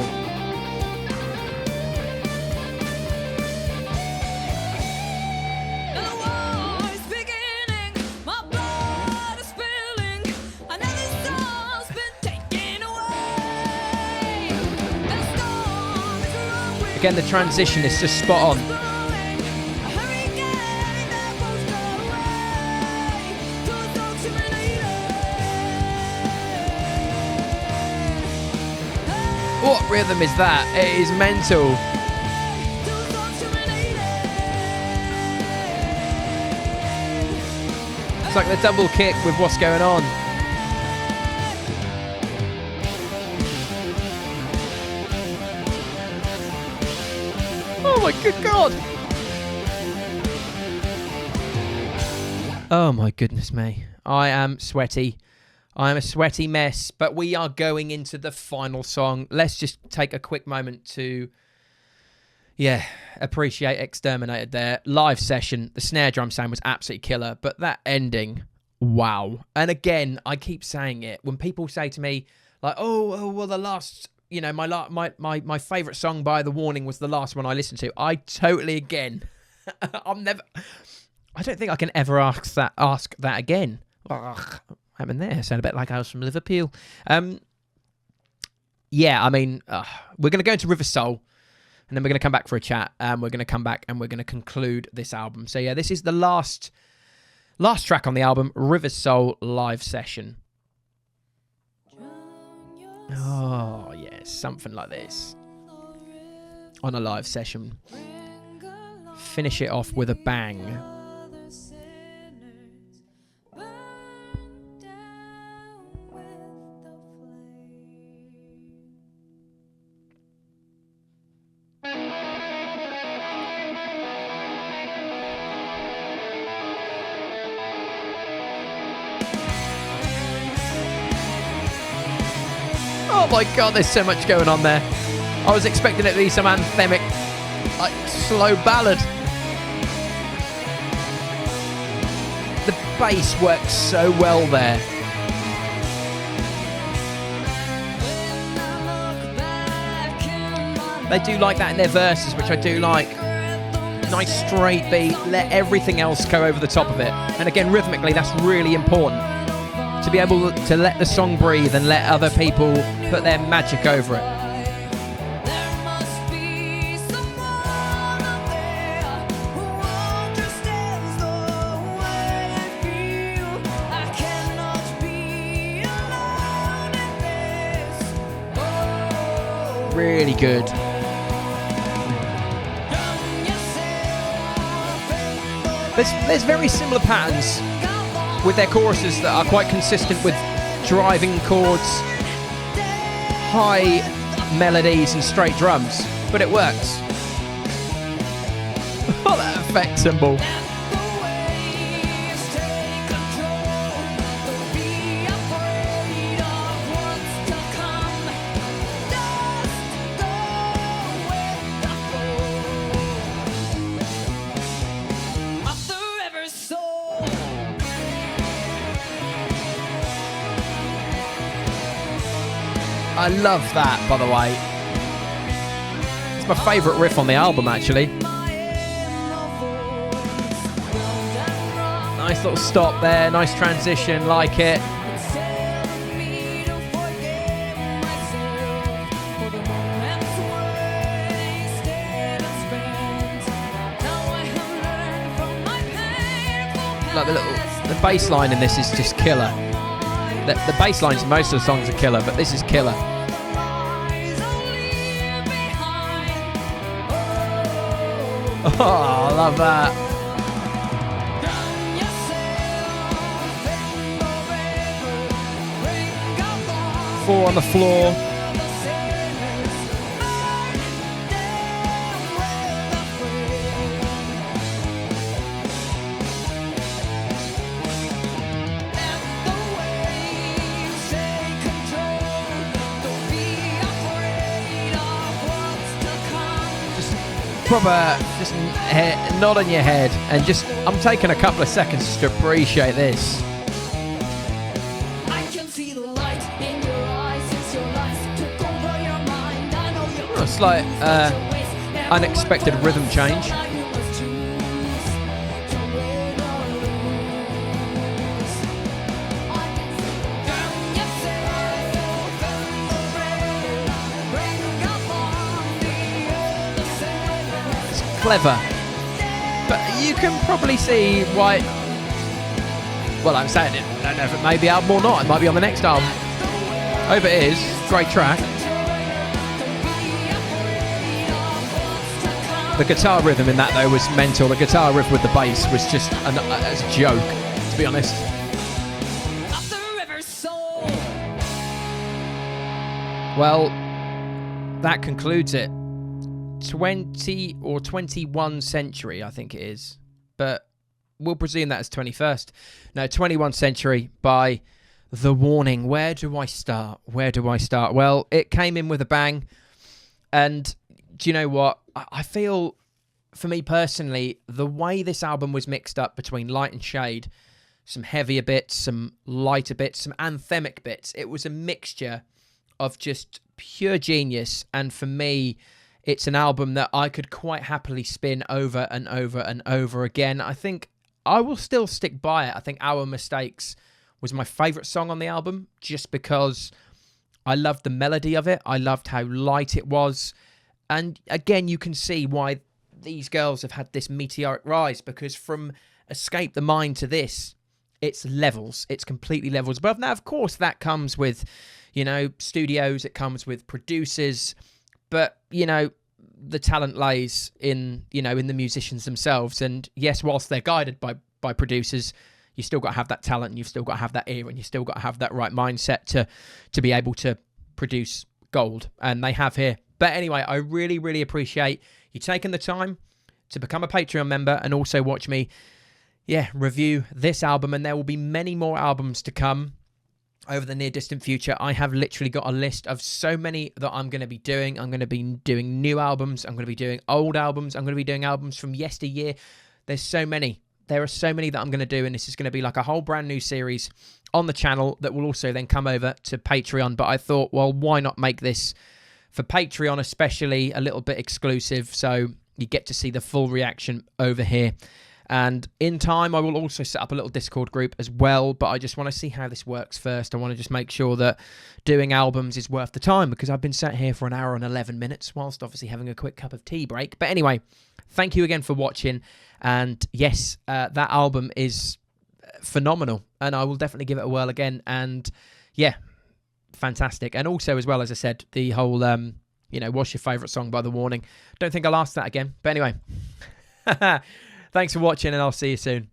Again, the transition is just spot on. What rhythm is that? It is mental. It's like the double kick with what's going on. Oh my good God. Oh my goodness me. I am sweaty. I'm a sweaty mess, but we are going into the final song. Let's just take a quick moment to, appreciate Exterminated there. Live session, the snare drum sound was absolutely killer, but that ending, wow. And again, I keep saying it. When people say to me, like, oh well, the last, my favourite song by The Warning was the last one I listened to. I totally, again, I don't think I can ever ask that again. Ugh. Happened there. Sound a bit like I was from Liverpool. We're going to go into River Soul, and then we're going to come back for a chat. We're going to come back and we're going to conclude this album. So yeah, this is the last track on the album, River Soul live session. Oh yeah, something like this on a live session. Finish it off with a bang. Oh my God, there's so much going on there. I was expecting it to be some anthemic, like, slow ballad. The bass works so well there. They do like that in their verses, which I do like. Nice straight beat, let everything else go over the top of it. And again, rhythmically, that's really important. To be able to let the song breathe and let other people put their magic over it. Really good. There's very similar patterns with their choruses that are quite consistent with driving chords, high melodies and straight drums, but it works. Oh, that effect symbol. I love that, by the way. It's my favourite riff on the album, actually. Nice little stop there, nice transition, like it. Like the bass line in this is just killer. The bass lines in most of the songs are killer, but this is killer. Oh, I love that. 4 on the floor. Proper, just nod on your head and just, I'm taking a couple of seconds to appreciate this. I can see the light in your eyes, it's your life took over your mind. I know you're Oh, slight unexpected rhythm change. Clever, but you can probably see why. Well, I'm saying it. I don't know if it may be album or not. It might be on the next album. Hope it is. Great track. The guitar rhythm in that though was mental. The guitar riff with the bass was just a joke, to be honest. Well, that concludes it. 20 or 21 century, I think it is, but we'll presume that as 21st. No, 21 century by The Warning. Where do I start? Well, it came in with a bang, and do you know what? I feel, for me personally, the way this album was mixed up between light and shade, some heavier bits, some lighter bits, some anthemic bits, it was a mixture of just pure genius, and for me, it's an album that I could quite happily spin over and over and over again. I think I will still stick by it. I think Our Mistakes was my favourite song on the album, just because I loved the melody of it. I loved how light it was. And again, you can see why these girls have had this meteoric rise, because from Escape the Mind to this, it's levels. It's completely levels above. Now, of course, that comes with, you know, studios. It comes with producers. But, you know, the talent lays in, you know, in the musicians themselves. And yes, whilst they're guided by producers, you still got to have that talent, and you've still got to have that ear, and you still got to have that right mindset to be able to produce gold. And they have here. But anyway, I really, really appreciate you taking the time to become a Patreon member and also watch me, review this album. And there will be many more albums to come over the near distant future. I have literally got a list of so many that I'm going to be doing. I'm going to be doing new albums. I'm going to be doing old albums. I'm going to be doing albums from yesteryear. There's so many. There are so many that I'm going to do, and this is going to be like a whole brand new series on the channel that will also then come over to Patreon. But I thought, well, why not make this for Patreon especially a little bit exclusive, so you get to see the full reaction over here. And in time, I will also set up a little Discord group as well, but I just want to see how this works first. I want to just make sure that doing albums is worth the time, because I've been sat here for an hour and 11 minutes, whilst obviously having a quick cup of tea break. But anyway, thank you again for watching. And yes, that album is phenomenal, and I will definitely give it a whirl again. And yeah, fantastic. And also, as well, as I said, the whole, what's your favourite song by The Warning? Don't think I'll ask that again. But anyway, thanks for watching, and I'll see you soon.